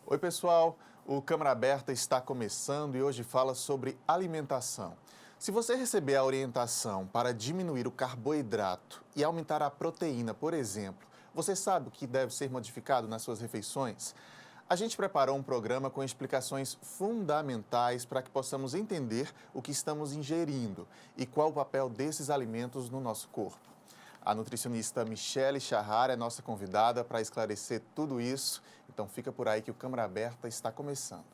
Oi, pessoal. O Câmara Aberta está começando e hoje fala sobre alimentação. Se você receber a orientação para diminuir o carboidrato e aumentar a proteína, por exemplo, você sabe o que deve ser modificado nas suas refeições? A gente preparou um programa com explicações fundamentais para que possamos entender o que estamos ingerindo e qual o papel desses alimentos no nosso corpo. A nutricionista Michele Charrar é nossa convidada para esclarecer tudo isso. Então fica por aí que o Câmara Aberta está começando.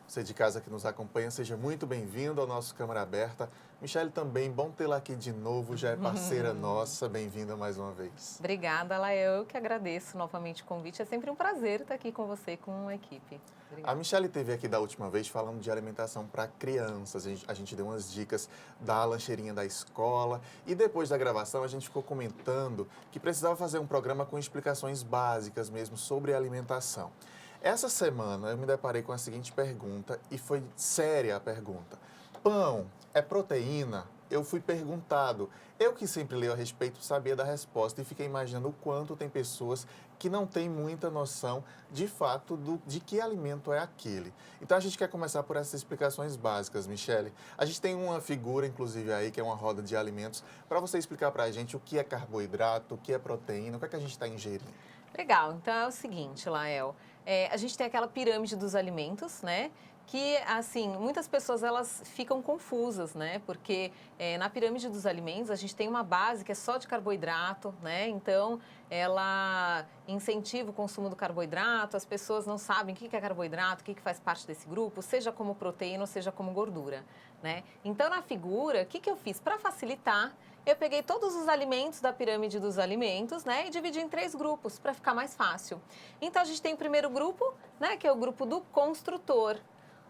Você de casa que nos acompanha, seja muito bem-vindo ao nosso Câmara Aberta. Michele, também, bom tê-la aqui de novo, já é parceira nossa, bem-vinda mais uma vez. Obrigada, Lael, eu que agradeço novamente o convite, é sempre um prazer estar aqui com você e com a equipe. Obrigada. A Michele esteve aqui da última vez falando de alimentação para crianças, a gente deu umas dicas da lancheirinha da escola e depois da gravação a gente ficou comentando que precisava fazer um programa com explicações básicas mesmo sobre alimentação. Essa semana eu me deparei com a seguinte pergunta, e foi séria a pergunta. Pão é proteína? Eu fui perguntado. Eu que sempre leio a respeito sabia da resposta e fiquei imaginando o quanto tem pessoas que não têm muita noção de fato de que alimento é aquele. Então a gente quer começar por essas explicações básicas, Michele. A gente tem uma figura, inclusive, aí, que é uma roda de alimentos, para você explicar para a gente o que é carboidrato, o que é proteína, o que é que a gente está ingerindo. Legal, então é o seguinte, Lael, a gente tem aquela pirâmide dos alimentos, né? Que, assim, muitas pessoas elas ficam confusas, né? Porque na pirâmide dos alimentos a gente tem uma base que é só de carboidrato, né? Então, ela incentiva o consumo do carboidrato, as pessoas não sabem o que é carboidrato, o que faz parte desse grupo, seja como proteína ou seja como gordura, né? Então, na figura, o que eu fiz? Para facilitar, eu peguei todos os alimentos da pirâmide dos alimentos, né, e dividi em 3 grupos para ficar mais fácil. Então, a gente tem o primeiro grupo, né, que é o grupo do construtor.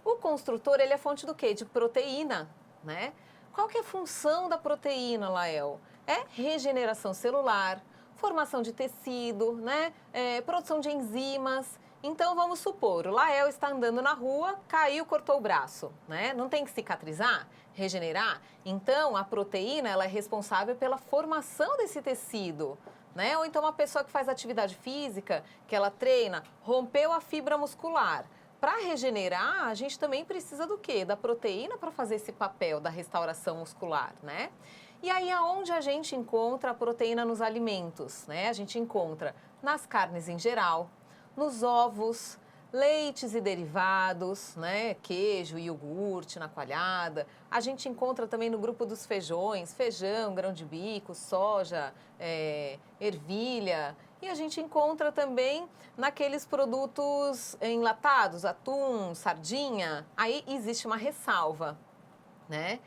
O construtor, ele é fonte do quê? De proteína, né? Qual que é a função da proteína, Lael? É regeneração celular, formação de tecido, né, produção de enzimas. Então, vamos supor, o Lael está andando na rua, caiu, cortou o braço, né? Não tem que cicatrizar, regenerar? Então, a proteína, ela é responsável pela formação desse tecido, né? Ou então, uma pessoa que faz atividade física, que ela treina, rompeu a fibra muscular. Para regenerar, a gente também precisa do quê? Da proteína para fazer esse papel da restauração muscular, né? E aí, aonde a gente encontra a proteína nos alimentos, né? A gente encontra nas carnes em geral, nos ovos, leites e derivados, né? Queijo, iogurte na coalhada. A gente encontra também no grupo dos feijões, feijão, grão de bico, soja, ervilha. E a gente encontra também naqueles produtos enlatados, atum, sardinha. Aí existe uma ressalva, né?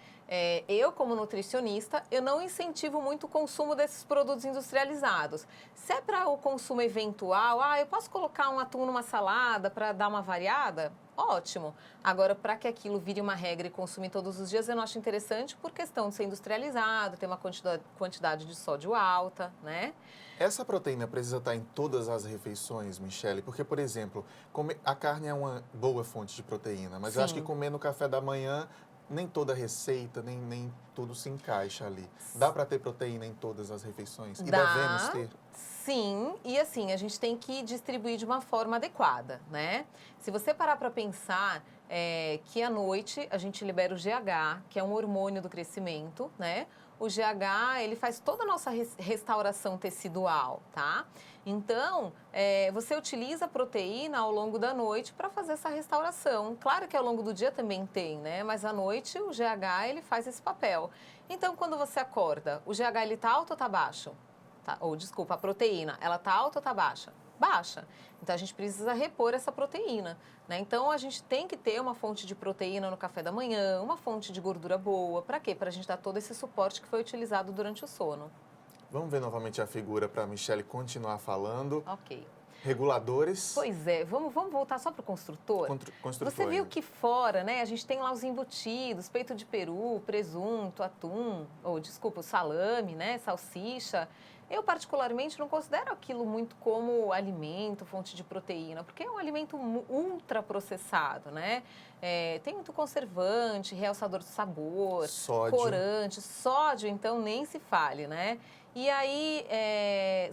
Eu, como nutricionista, eu não incentivo muito o consumo desses produtos industrializados. Se é para o consumo eventual, eu posso colocar um atum numa salada para dar uma variada? Ótimo. Agora, para que aquilo vire uma regra e consumir todos os dias, eu não acho interessante por questão de ser industrializado, ter uma quantidade de sódio alta, né? Essa proteína precisa estar em todas as refeições, Michele? Porque, por exemplo, a carne é uma boa fonte de proteína, mas eu acho que comer no café da manhã, nem toda receita, nem tudo se encaixa ali. Dá para ter proteína em todas as refeições? E devemos ter? Sim, e assim, a gente tem que distribuir de uma forma adequada, né? Se você parar para pensar que à noite a gente libera o GH, que é um hormônio do crescimento, né? O GH, ele faz toda a nossa restauração tecidual, tá? Então, você utiliza a proteína ao longo da noite para fazer essa restauração. Claro que ao longo do dia também tem, né? Mas à noite o GH, ele faz esse papel. Então, quando você acorda, o GH, ele tá alto ou tá baixo? Tá, ou, desculpa, a proteína, ela tá alta ou tá baixa? Baixa. Então, a gente precisa repor essa proteína, né? Então, a gente tem que ter uma fonte de proteína no café da manhã, uma fonte de gordura boa. Para quê? Para a gente dar todo esse suporte que foi utilizado durante o sono. Vamos ver novamente a figura para a Michele continuar falando. Ok. Reguladores. Pois é, vamos voltar só para o construtor. Construtor. Você viu que fora, né, a gente tem lá os embutidos, peito de peru, presunto, atum, ou desculpa, o salame, né, salsicha. Eu, particularmente, não considero aquilo muito como alimento, fonte de proteína, porque é um alimento ultraprocessado, né? Tem muito conservante, realçador de sabor, Sódio. corante, sódio, então nem se fale, né? E aí,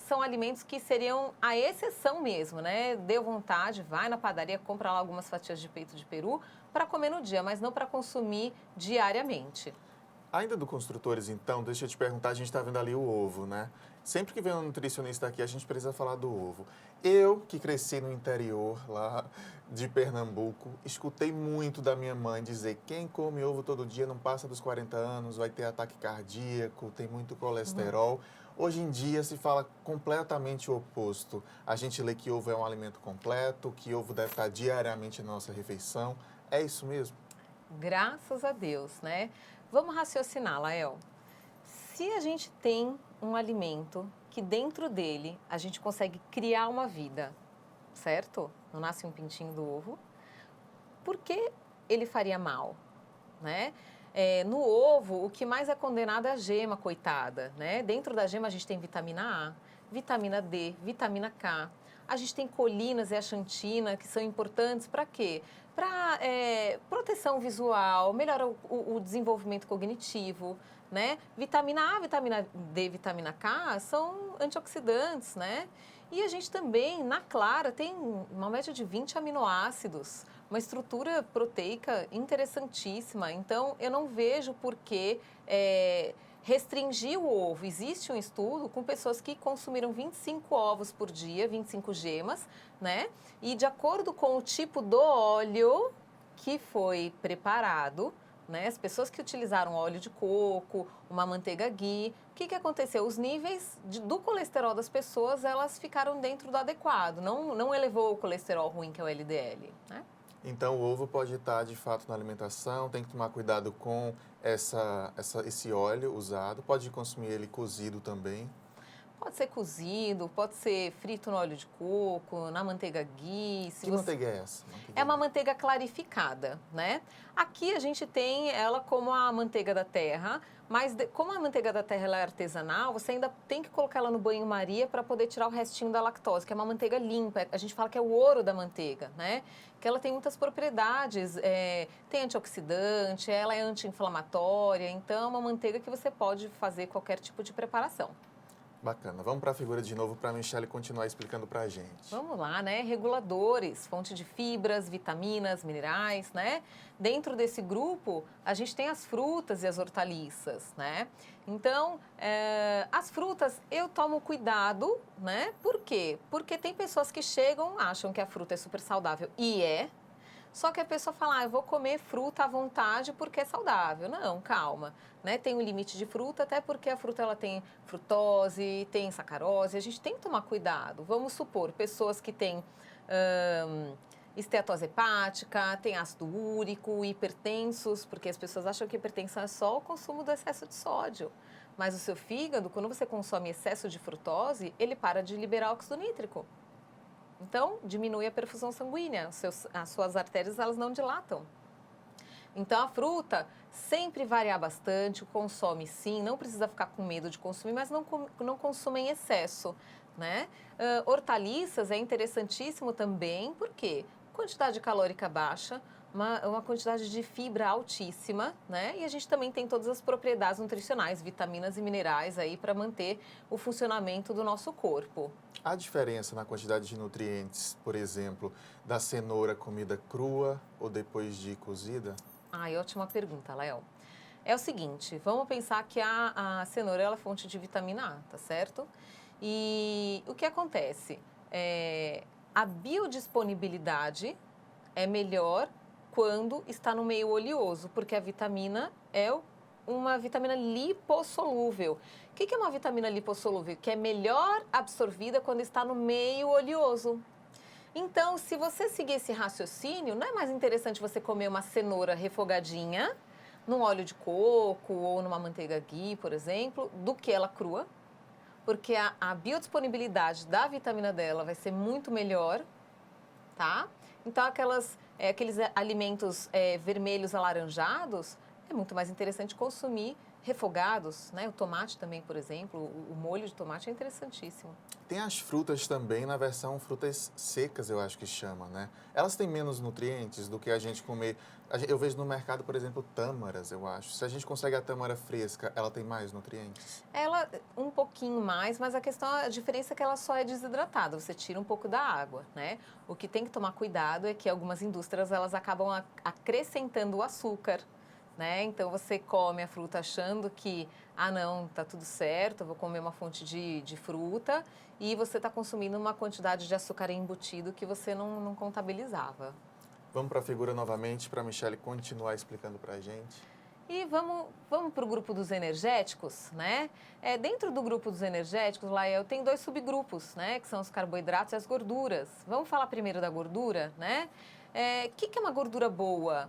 são alimentos que seriam a exceção mesmo, né? Deu vontade, vai na padaria, compra lá algumas fatias de peito de peru para comer no dia, mas não para consumir diariamente. Ainda do Construtores, então, deixa eu te perguntar, a gente está vendo ali o ovo, né? Sempre que vem um nutricionista aqui, a gente precisa falar do ovo. Eu, que cresci no interior, lá de Pernambuco, escutei muito da minha mãe dizer: quem come ovo todo dia não passa dos 40 anos, vai ter ataque cardíaco, tem muito colesterol. Hoje em dia se fala completamente o oposto. A gente lê que ovo é um alimento completo, que ovo deve estar diariamente na nossa refeição. É isso mesmo? Graças a Deus, né? Vamos raciocinar, Lael. Se a gente tem um alimento que dentro dele a gente consegue criar uma vida, certo? Não nasce um pintinho do ovo. Por que ele faria mal, né? No ovo, o que mais é condenado é a gema, coitada, né? Dentro da gema a gente tem vitamina A, vitamina D, vitamina K. A gente tem colinas e a xantina, que são importantes para quê? Para proteção visual, melhora o desenvolvimento cognitivo, né? Vitamina A, vitamina D, vitamina K são antioxidantes, né? E a gente também, na clara, tem uma média de 20 aminoácidos, uma estrutura proteica interessantíssima. Então, eu não vejo por que restringir o ovo. Existe um estudo com pessoas que consumiram 25 ovos por dia, 25 gemas, né? E de acordo com o tipo do óleo que foi preparado, né? As pessoas que utilizaram óleo de coco, uma manteiga ghee, o que aconteceu? Os níveis do colesterol das pessoas, elas ficaram dentro do adequado, não elevou o colesterol ruim, que é o LDL, né? Então, o ovo pode estar, de fato, na alimentação, tem que tomar cuidado com esse óleo usado, pode consumir ele cozido também. Pode ser cozido, pode ser frito no óleo de coco, na manteiga ghee. Que manteiga é essa? É uma manteiga clarificada, né? Aqui a gente tem ela como a manteiga da terra, mas como a manteiga da terra ela é artesanal, você ainda tem que colocar ela no banho-maria para poder tirar o restinho da lactose, que é uma manteiga limpa. A gente fala que é o ouro da manteiga, né? Que ela tem muitas propriedades, tem antioxidante, ela é anti-inflamatória, então é uma manteiga que você pode fazer qualquer tipo de preparação. Bacana. Vamos para a figura de novo para a Michele continuar explicando para a gente. Vamos lá, né? Reguladores, fonte de fibras, vitaminas, minerais, né? Dentro desse grupo, a gente tem as frutas e as hortaliças, né? Então, as frutas, eu tomo cuidado, né? Por quê? Porque tem pessoas que chegam, acham que a fruta é super saudável e só que a pessoa fala, eu vou comer fruta à vontade porque é saudável. Não, calma, né? Tem um limite de fruta, até porque a fruta ela tem frutose, tem sacarose, a gente tem que tomar cuidado. Vamos supor, pessoas que têm esteatose hepática, têm ácido úrico, hipertensos, porque as pessoas acham que hipertensão é só o consumo do excesso de sódio. Mas o seu fígado, quando você consome excesso de frutose, ele para de liberar óxido nítrico. Então, diminui a perfusão sanguínea, as suas artérias elas não dilatam. Então, a fruta sempre varia bastante, consome sim, não precisa ficar com medo de consumir, mas não consuma em excesso, né? Hortaliças é interessantíssimo também, por quê? Quantidade calórica baixa, uma quantidade de fibra altíssima, né? E a gente também tem todas as propriedades nutricionais, vitaminas e minerais aí para manter o funcionamento do nosso corpo. Há diferença na quantidade de nutrientes, por exemplo, da cenoura comida crua ou depois de cozida? Ai, ótima pergunta, Léo. É o seguinte, vamos pensar que a cenoura ela é fonte de vitamina A, tá certo? E o que acontece? A biodisponibilidade é melhor quando está no meio oleoso, porque a vitamina é uma vitamina lipossolúvel. O que é uma vitamina lipossolúvel? Que é melhor absorvida quando está no meio oleoso. Então, se você seguir esse raciocínio, não é mais interessante você comer uma cenoura refogadinha num óleo de coco ou numa manteiga ghee, por exemplo, do que ela crua? porque a biodisponibilidade da vitamina D ela vai ser muito melhor, tá? Então, aqueles alimentos vermelhos alaranjados, é muito mais interessante consumir refogados, né? O tomate também, por exemplo, o molho de tomate é interessantíssimo. Tem as frutas também na versão frutas secas, eu acho que chama, né? Elas têm menos nutrientes do que a gente comer. Eu vejo no mercado, por exemplo, tâmaras, eu acho. Se a gente consegue a tâmara fresca, ela tem mais nutrientes? Ela, um pouquinho mais, mas a diferença é que ela só é desidratada, você tira um pouco da água, né? O que tem que tomar cuidado é que algumas indústrias, elas acabam acrescentando o açúcar, né? Então, você come a fruta achando que, não, tá tudo certo, eu vou comer uma fonte de fruta, e você está consumindo uma quantidade de açúcar embutido que você não contabilizava. Vamos para a figura novamente, para a Michele continuar explicando para a gente. E vamos para o grupo dos energéticos, né? Dentro do grupo dos energéticos, Lael, tem 2 subgrupos, né? Que são os carboidratos e as gorduras. Vamos falar primeiro da gordura, né? O que é uma gordura boa?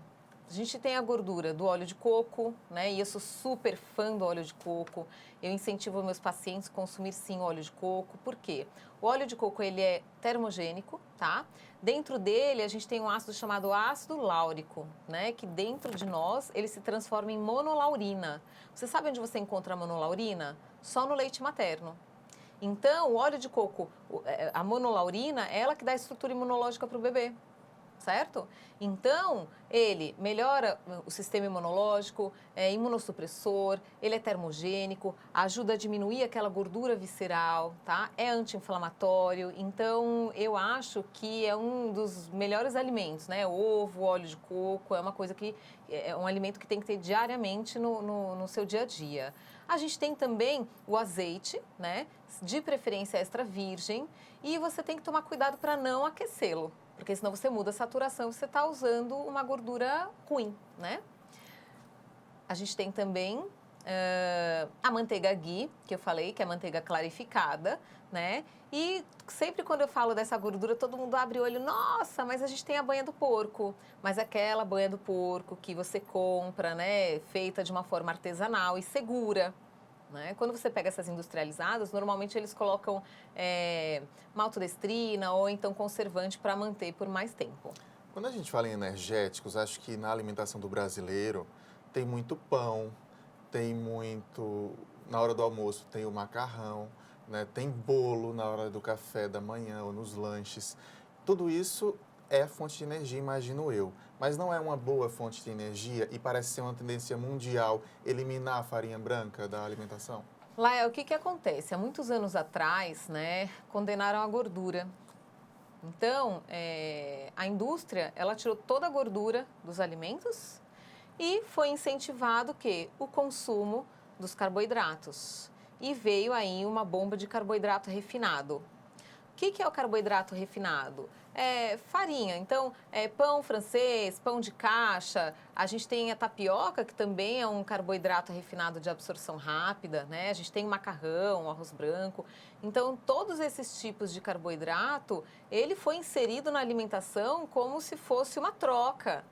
A gente tem a gordura do óleo de coco, né? E eu sou super fã do óleo de coco. Eu incentivo meus pacientes a consumir sim óleo de coco. Por quê? O óleo de coco, ele é termogênico, tá? Dentro dele, a gente tem um ácido chamado ácido láurico, né? Que dentro de nós, ele se transforma em monolaurina. Você sabe onde você encontra a monolaurina? Só no leite materno. Então, o óleo de coco, a monolaurina, é ela que dá a estrutura imunológica para o bebê. Certo? Então, ele melhora o sistema imunológico, é imunossupressor, ele é termogênico, ajuda a diminuir aquela gordura visceral, tá? É anti-inflamatório, então eu acho que é um dos melhores alimentos, né? Ovo, óleo de coco, é uma coisa que é um alimento que tem que ter diariamente no seu dia a dia. A gente tem também o azeite, né? De preferência extra virgem, e você tem que tomar cuidado para não aquecê-lo. Porque senão você muda a saturação e você está usando uma gordura ruim, né? A gente tem também a manteiga ghee, que eu falei, que é a manteiga clarificada, né? E sempre quando eu falo dessa gordura, todo mundo abre o olho, nossa, mas a gente tem a banha do porco. Mas aquela banha do porco que você compra, né? Feita de uma forma artesanal e segura. Né? Quando você pega essas industrializadas, normalmente eles colocam maltodestrina ou então conservante para manter por mais tempo. Quando a gente fala em energéticos, acho que na alimentação do brasileiro tem muito pão, tem muito... Na hora do almoço tem o macarrão, né? Tem bolo na hora do café da manhã ou nos lanches. Tudo isso é fonte de energia, imagino eu. Mas não é uma boa fonte de energia e parece ser uma tendência mundial eliminar a farinha branca da alimentação? Lael, o que acontece? Há muitos anos atrás, né, condenaram a gordura. Então, a indústria, ela tirou toda a gordura dos alimentos e foi incentivado o consumo dos carboidratos. E veio aí uma bomba de carboidrato refinado. O que é o carboidrato refinado? Farinha, então pão francês, pão de caixa, a gente tem a tapioca, que também é um carboidrato refinado de absorção rápida, né? A gente tem o macarrão, o arroz branco. Então, todos esses tipos de carboidrato, ele foi inserido na alimentação como se fosse uma troca,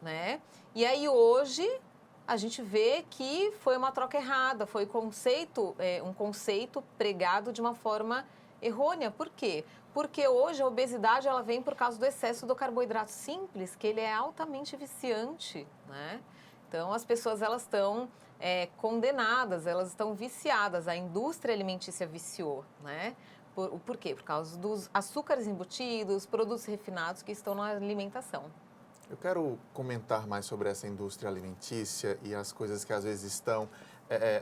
né? E aí hoje a gente vê que foi uma troca errada, foi um conceito pregado de uma forma errônea. Por quê? Porque hoje a obesidade ela vem por causa do excesso do carboidrato simples, que ele é altamente viciante, né? Então, as pessoas elas estão condenadas, elas estão viciadas, a indústria alimentícia viciou, né? Por quê? Por causa dos açúcares embutidos, produtos refinados que estão na alimentação. Eu quero comentar mais sobre essa indústria alimentícia e as coisas que às vezes estão...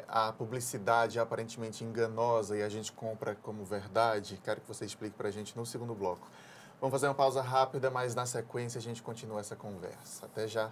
a publicidade é aparentemente enganosa e a gente compra como verdade. Quero que você explique para a gente no segundo bloco. Vamos fazer uma pausa rápida, mas na sequência a gente continua essa conversa. Até já.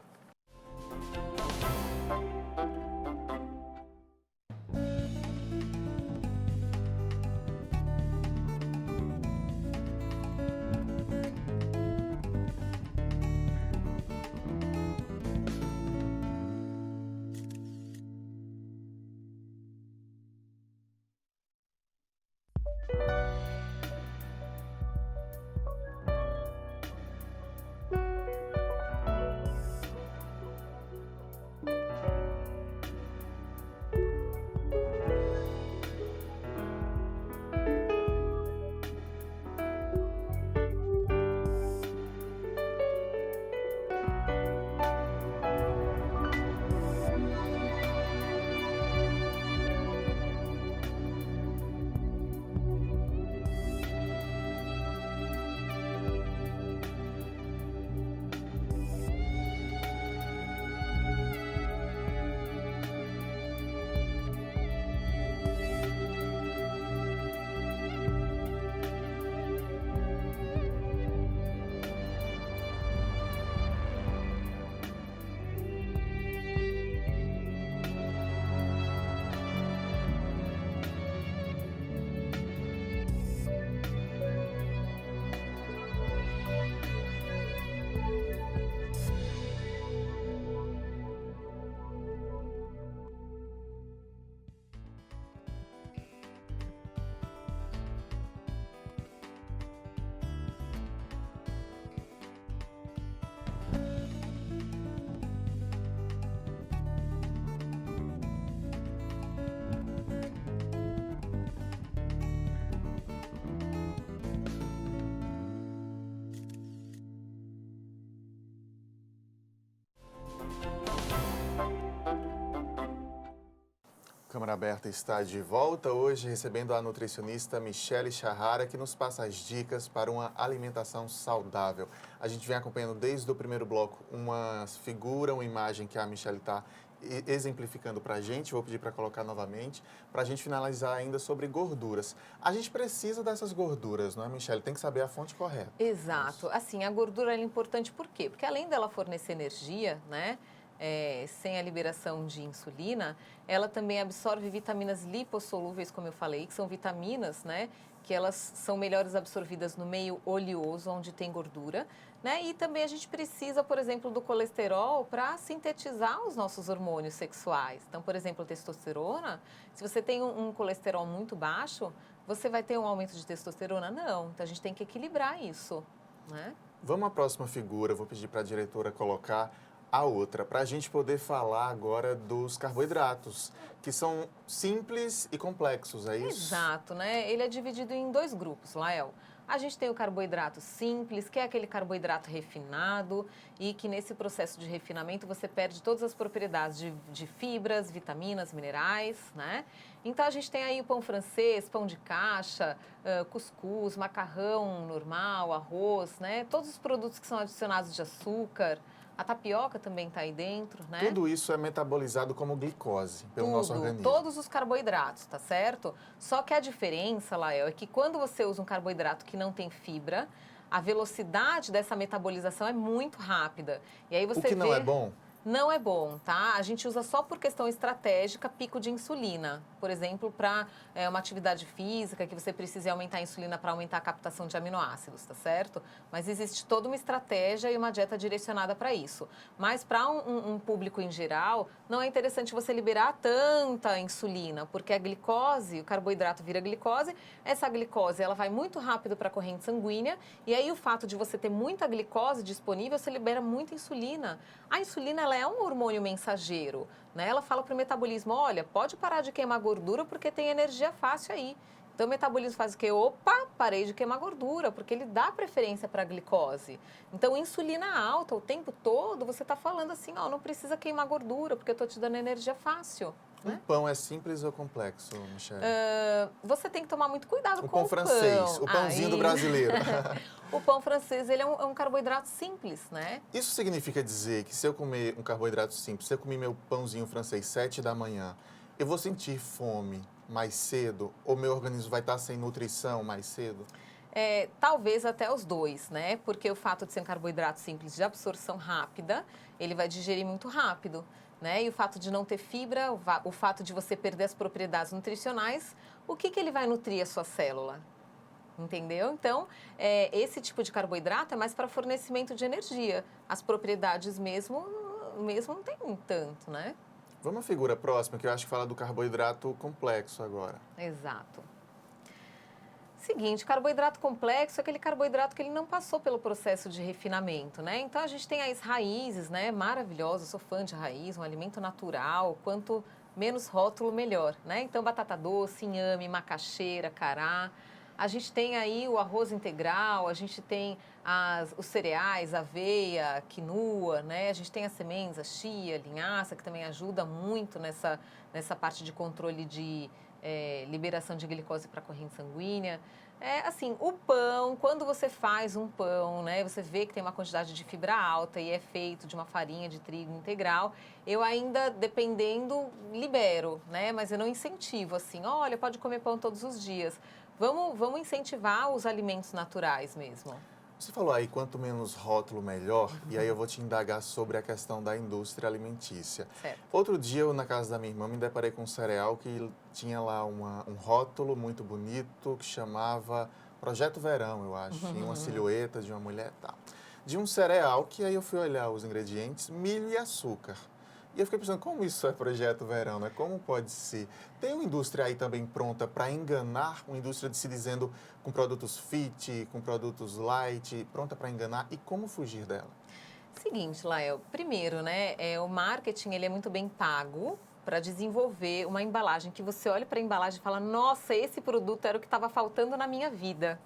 Câmara Aberta está de volta hoje, recebendo a nutricionista Michele Charrara, que nos passa as dicas para uma alimentação saudável. A gente vem acompanhando desde o primeiro bloco uma figura, uma imagem que a Michele está exemplificando para a gente. Vou pedir para colocar novamente, para a gente finalizar ainda sobre gorduras. A gente precisa dessas gorduras, não é, Michele? Tem que saber a fonte correta. Exato. Assim, a gordura é importante por quê? Porque além dela fornecer energia, né? Sem a liberação de insulina, ela também absorve vitaminas lipossolúveis, como eu falei, que são vitaminas, né, que elas são melhores absorvidas no meio oleoso, onde tem gordura, né, e também a gente precisa, por exemplo, do colesterol para sintetizar os nossos hormônios sexuais. Então, por exemplo, a testosterona, se você tem um colesterol muito baixo, você vai ter um aumento de testosterona? Não, então a gente tem que equilibrar isso, né? Vamos à próxima figura, vou pedir para a diretora colocar a outra, para a gente poder falar agora dos carboidratos, que são simples e complexos, é isso? Exato, né? Ele é dividido em dois grupos, Lael. A gente tem o carboidrato simples, que é aquele carboidrato refinado e que nesse processo de refinamento você perde todas as propriedades de fibras, vitaminas, minerais, né? Então a gente tem aí o pão francês, pão de caixa, cuscuz, macarrão normal, arroz, né? Todos os produtos que são adicionados de açúcar. A tapioca também está aí dentro, né? Tudo isso é metabolizado como glicose pelo nosso organismo. Todos os carboidratos, tá certo? Só que a diferença, Lael, é que quando você usa um carboidrato que não tem fibra, a velocidade dessa metabolização é muito rápida. E aí você O que não é bom? Não é bom, tá? A gente usa só por questão estratégica pico de insulina. Por exemplo, para uma atividade física que você precise aumentar a insulina para aumentar a captação de aminoácidos, tá certo? Mas existe toda uma estratégia e uma dieta direcionada para isso. Mas para um público em geral, não é interessante você liberar tanta insulina, porque a glicose, o carboidrato vira glicose, essa glicose ela vai muito rápido para a corrente sanguínea e aí o fato de você ter muita glicose disponível, você libera muita insulina. A insulina ela é um hormônio mensageiro, né? Ela fala para o metabolismo, olha, pode parar de queimar gordura porque tem energia fácil aí. Então o metabolismo faz o quê? Opa, parei de queimar gordura, porque ele dá preferência para a glicose. Então insulina alta o tempo todo, você está falando assim, ó, não precisa queimar gordura porque eu estou te dando energia fácil. O Né? pão é simples ou complexo, Michele? Você tem que tomar muito cuidado com o pão francês, o pãozinho do brasileiro. O pão francês, ele é um carboidrato simples, né? Isso significa dizer que se eu comer um carboidrato simples, se eu comer meu pãozinho francês 7 da manhã, eu vou sentir fome mais cedo ou meu organismo vai estar sem nutrição mais cedo? Talvez até os dois, né? Porque o fato de ser um carboidrato simples de absorção rápida, ele vai digerir muito rápido, né? E o fato de não ter fibra, o fato de você perder as propriedades nutricionais, o que ele vai nutrir a sua célula? Entendeu? Então, esse tipo de carboidrato é mais para fornecimento de energia. As propriedades mesmo não tem tanto, né? Vamos à figura próxima, que eu acho que fala do carboidrato complexo agora. Exato. Seguinte, carboidrato complexo é aquele carboidrato que ele não passou pelo processo de refinamento, né? Então, a gente tem as raízes, né? Maravilhosas, sou fã de raiz, um alimento natural, quanto menos rótulo, melhor, né? Então, batata doce, inhame, macaxeira, cará. A gente tem aí o arroz integral, a gente tem os cereais, aveia, quinoa, né? A gente tem as sementes, a chia, linhaça, que também ajuda muito nessa parte de controle de liberação de glicose para a corrente sanguínea. Assim, o pão, quando você faz um pão, né? Você vê que tem uma quantidade de fibra alta e é feito de uma farinha de trigo integral. Eu ainda, dependendo, libero, né? Mas eu não incentivo, assim, olha, pode comer pão todos os dias. Vamos incentivar os alimentos naturais mesmo. Você falou aí, quanto menos rótulo, melhor. E aí eu vou te indagar sobre a questão da indústria alimentícia. Certo. Outro dia, eu, na casa da minha irmã, me deparei com um cereal que tinha lá um rótulo muito bonito que chamava Projeto Verão, eu acho. Tinha uma silhueta de uma mulher e tal. De um cereal que aí eu fui olhar os ingredientes, milho e açúcar. E eu fiquei pensando, como isso é Projeto Verão, né? Como pode ser? Tem uma indústria aí também pronta para enganar, uma indústria de se dizendo com produtos fit, com produtos light, pronta para enganar, e como fugir dela? Seguinte, Lael, primeiro, né, o marketing ele é muito bem pago para desenvolver uma embalagem que você olha para a embalagem e fala, nossa, esse produto era o que estava faltando na minha vida,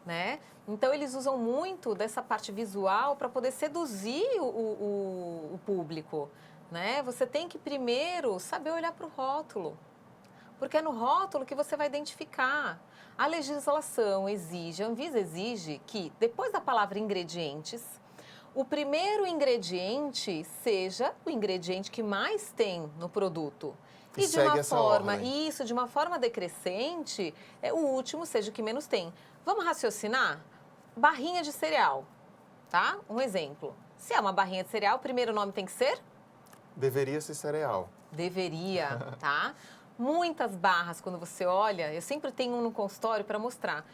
né? Então, eles usam muito dessa parte visual para poder seduzir o público, né? Você tem que primeiro saber olhar para o rótulo, porque é no rótulo que você vai identificar. A legislação exige, a Anvisa exige que, depois da palavra ingredientes, o primeiro ingrediente seja o ingrediente que mais tem no produto. E E de uma segue essa forma, ordem. isso, de uma forma decrescente, o último seja o que menos tem. Vamos raciocinar? Barrinha de cereal, tá? Um exemplo. Se é uma barrinha de cereal, o primeiro nome tem que ser? Deveria ser cereal. Deveria, tá? Muitas barras, quando você olha, eu sempre tenho um no consultório para mostrar.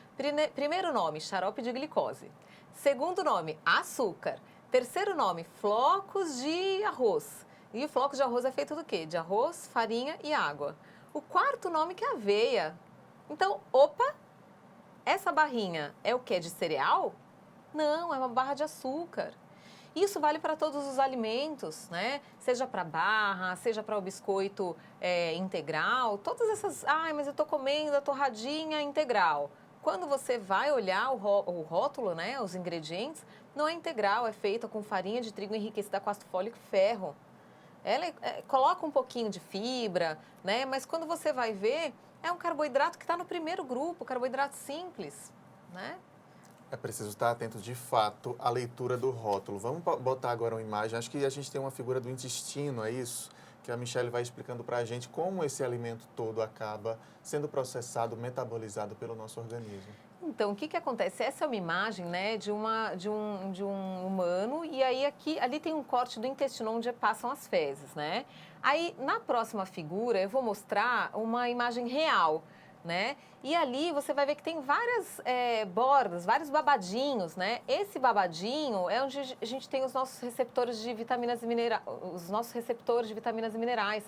Primeiro nome, xarope de glicose. Segundo nome, açúcar. Terceiro nome, flocos de arroz. E o floco de arroz é feito do quê? De arroz, farinha e água. O quarto nome que é aveia. Então, opa, essa barrinha é o quê? De cereal? Não, é uma barra de açúcar. Isso vale para todos os alimentos, né? Seja para barra, seja para o biscoito integral, todas essas... Ai, mas eu estou comendo a torradinha integral. Quando você vai olhar o rótulo, né, os ingredientes, não é integral, é feita com farinha de trigo enriquecida com ácido fólico e ferro. Ela coloca um pouquinho de fibra, né? Mas quando você vai ver, é um carboidrato que está no primeiro grupo, carboidrato simples, né? É preciso estar atento, de fato, à leitura do rótulo. Vamos botar agora uma imagem. Acho que a gente tem uma figura do intestino, é isso? Que a Michelle vai explicando para a gente como esse alimento todo acaba sendo processado, metabolizado pelo nosso organismo. Então, o que que acontece? Essa é uma imagem, né, de um humano e aí ali tem um corte do intestino onde passam as fezes, né? Aí, na próxima figura, eu vou mostrar uma imagem real, né? E ali você vai ver que tem várias bordas, vários babadinhos, né? Esse babadinho é onde a gente tem os nossos receptores de vitaminas e minerais, os nossos receptores de vitaminas e minerais,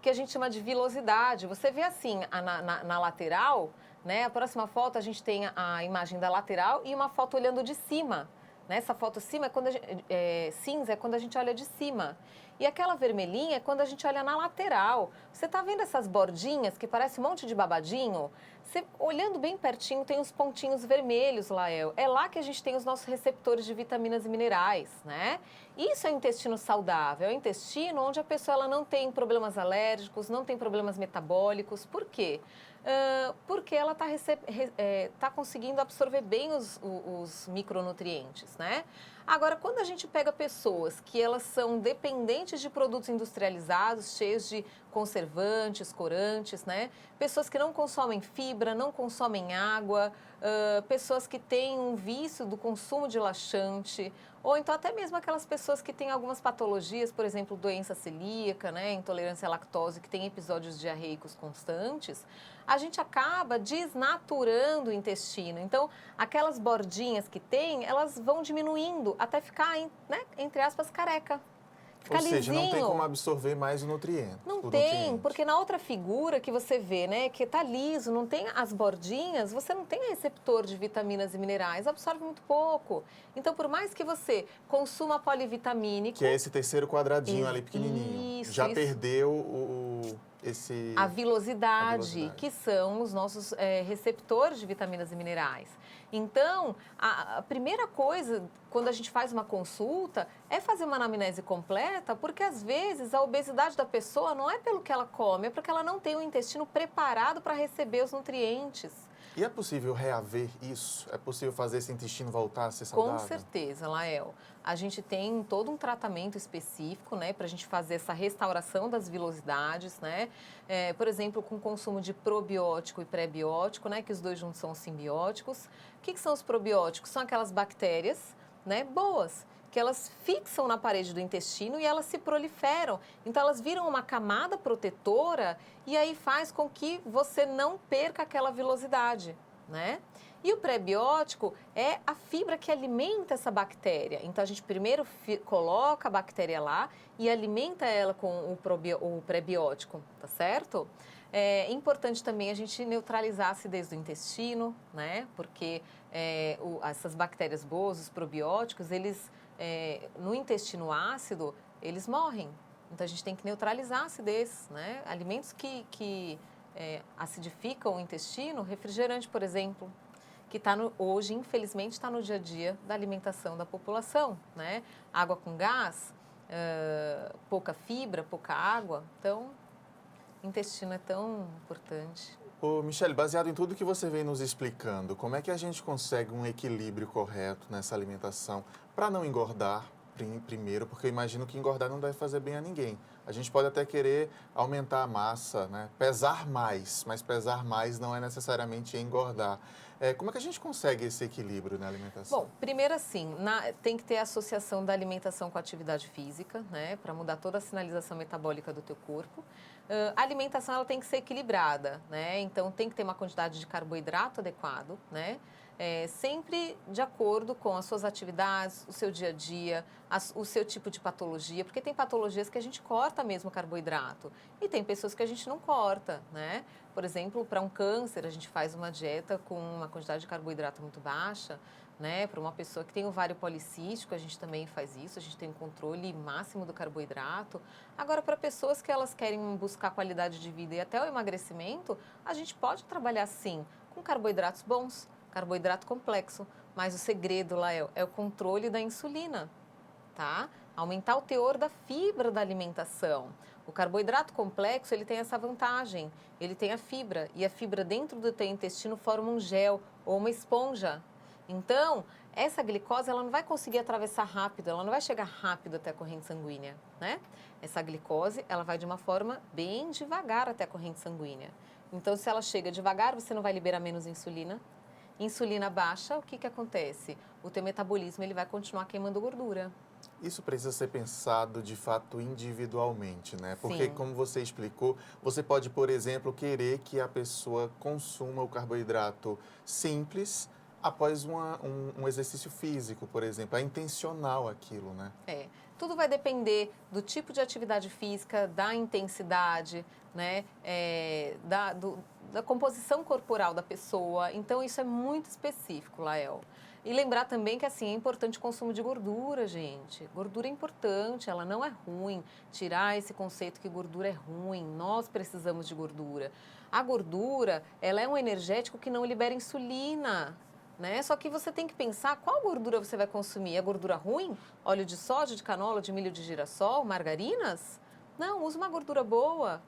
que a gente chama de vilosidade. Você vê assim, na lateral, né? A próxima foto a gente tem a imagem da lateral e uma foto olhando de cima. Né? Essa foto cima é quando cinza é quando a gente olha de cima. E aquela vermelhinha é quando a gente olha na lateral. Você está vendo essas bordinhas que parece um monte de babadinho? Você, olhando bem pertinho, tem os pontinhos vermelhos lá. É lá que a gente tem os nossos receptores de vitaminas e minerais, né? Isso é o intestino saudável. É o intestino onde a pessoa ela não tem problemas alérgicos, não tem problemas metabólicos. Por quê? Porque ela está conseguindo absorver bem os micronutrientes, né? Agora, quando a gente pega pessoas que elas são dependentes de produtos industrializados, cheios de conservantes, corantes, né? Pessoas que não consomem fibra, não consomem água, pessoas que têm um vício do consumo de laxante, ou então até mesmo aquelas pessoas que têm algumas patologias, por exemplo, doença celíaca, né? Intolerância à lactose, que tem episódios diarreicos constantes, a gente acaba desnaturando o intestino. Então, aquelas bordinhas que tem, elas vão diminuindo até ficar, né, entre aspas, careca. Fica Ou seja, não tem lisinho. como absorver mais o nutriente. Não o tem, nutriente. porque na outra figura que você vê, né, que tá liso, não tem as bordinhas, você não tem receptor de vitaminas e minerais, absorve muito pouco. Então, por mais que você consuma polivitamínico... Que é esse terceiro quadradinho ali pequenininho. Isso, Já isso. perdeu A vilosidade, que são os nossos receptores de vitaminas e minerais. Então, a primeira coisa, quando a gente faz uma consulta, é fazer uma anamnese completa, porque às vezes a obesidade da pessoa não é pelo que ela come, é porque ela não tem o intestino preparado para receber os nutrientes. E é possível reaver isso? É possível fazer esse intestino voltar a ser saudável? Com certeza, Lael. A gente tem todo um tratamento específico, né, para a gente fazer essa restauração das vilosidades, né? Por exemplo, com o consumo de probiótico e pré-biótico, né, que os dois juntos são simbióticos. O que são os probióticos? São aquelas bactérias, né, boas, que elas fixam na parede do intestino e elas se proliferam. Então, elas viram uma camada protetora e aí faz com que você não perca aquela vilosidade, né? E o pré-biótico é a fibra que alimenta essa bactéria. Então, a gente primeiro coloca a bactéria lá e alimenta ela com o pré-biótico, tá certo? É importante também a gente neutralizar a acidez do intestino, né? Porque essas bactérias boas, os probióticos, eles, no intestino ácido, eles morrem. Então, a gente tem que neutralizar a acidez, né? Alimentos que acidificam o intestino, refrigerante, por exemplo, que hoje, infelizmente, está no dia a dia da alimentação da população, né? Água com gás, pouca fibra, pouca água. Então, intestino é tão importante. Ô, Michele, baseado em tudo que você vem nos explicando, como é que a gente consegue um equilíbrio correto nessa alimentação para não engordar, primeiro, porque eu imagino que engordar não deve fazer bem a ninguém. A gente pode até querer aumentar a massa, né? Pesar mais, mas pesar mais não é necessariamente engordar. Como é que a gente consegue esse equilíbrio na alimentação? Bom, primeiro assim, tem que ter a associação da alimentação com a atividade física, né, para mudar toda a sinalização metabólica do teu corpo. A alimentação ela tem que ser equilibrada, né, então tem que ter uma quantidade de carboidrato adequado, né, sempre de acordo com as suas atividades, o seu dia a dia, o seu tipo de patologia, porque tem patologias que a gente corta mesmo carboidrato e tem pessoas que a gente não corta, né? Por exemplo, para um câncer, a gente faz uma dieta com uma quantidade de carboidrato muito baixa, né? Para uma pessoa que tem ovário policístico, a gente também faz isso, a gente tem um controle máximo do carboidrato. Agora, para pessoas que elas querem buscar qualidade de vida e até o emagrecimento, a gente pode trabalhar sim com carboidratos bons, carboidrato complexo, mas o segredo, Lael, é o controle da insulina, tá? Aumentar o teor da fibra da alimentação. O carboidrato complexo, ele tem essa vantagem, ele tem a fibra, e a fibra dentro do teu intestino forma um gel ou uma esponja. Então, essa glicose, ela não vai conseguir atravessar rápido, ela não vai chegar rápido até a corrente sanguínea, né? Essa glicose, ela vai de uma forma bem devagar até a corrente sanguínea. Então, se ela chega devagar, você não vai liberar menos insulina. Insulina baixa, o que acontece? O teu metabolismo ele vai continuar queimando gordura. Isso precisa ser pensado de fato individualmente, né? Porque, Sim. como você explicou, você pode, por exemplo, querer que a pessoa consuma o carboidrato simples após um exercício físico, por exemplo. É intencional aquilo, né? Tudo vai depender do tipo de atividade física, da intensidade, né? Da composição corporal da pessoa. Então, isso é muito específico, Lael. E lembrar também que, assim, é importante o consumo de gordura, gente. Gordura é importante, ela não é ruim. Tirar esse conceito que gordura é ruim, nós precisamos de gordura. A gordura, ela é um energético que não libera insulina, né? Só que você tem que pensar qual gordura você vai consumir. É gordura ruim? Óleo de soja, de canola, de milho de girassol, margarinas? Não, usa uma gordura boa,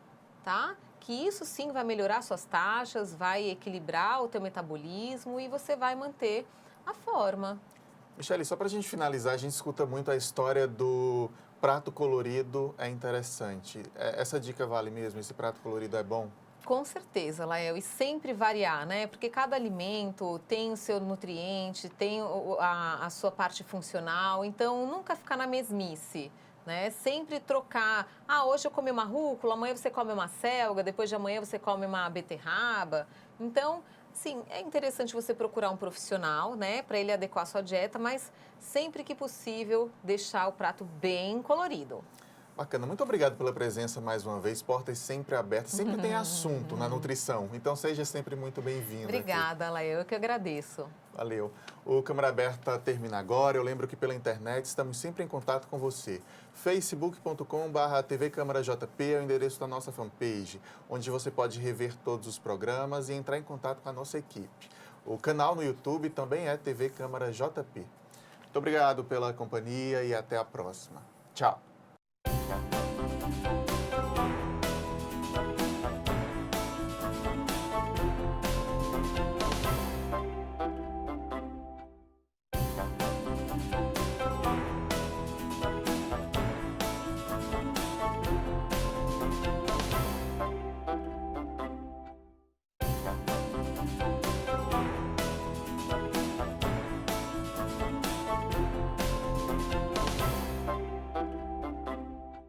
tá? Que isso sim vai melhorar suas taxas, vai equilibrar o teu metabolismo e você vai manter a forma. Michele, só para a gente finalizar, a gente escuta muito a história do prato colorido é interessante. Essa dica vale mesmo? Esse prato colorido é bom? Com certeza, Lael, e sempre variar, né? Porque cada alimento tem o seu nutriente, tem a sua parte funcional, então nunca ficar na mesmice, né? Sempre trocar. Ah, hoje eu comi uma rúcula, amanhã você come uma selga, depois de amanhã você come uma beterraba. Então, sim, é interessante você procurar um profissional, né? Para ele adequar a sua dieta, mas sempre que possível deixar o prato bem colorido. Bacana, muito obrigado pela presença mais uma vez, portas sempre abertas, sempre tem assunto na nutrição, então seja sempre muito bem-vindo. Obrigada, Lael, eu que agradeço. Valeu. O Câmara Aberta termina agora, eu lembro que pela internet estamos sempre em contato com você. facebook.com/TV Câmara JP é o endereço da nossa fanpage, onde você pode rever todos os programas e entrar em contato com a nossa equipe. O canal no YouTube também é TV Câmara JP. Muito obrigado pela companhia e até a próxima. Tchau.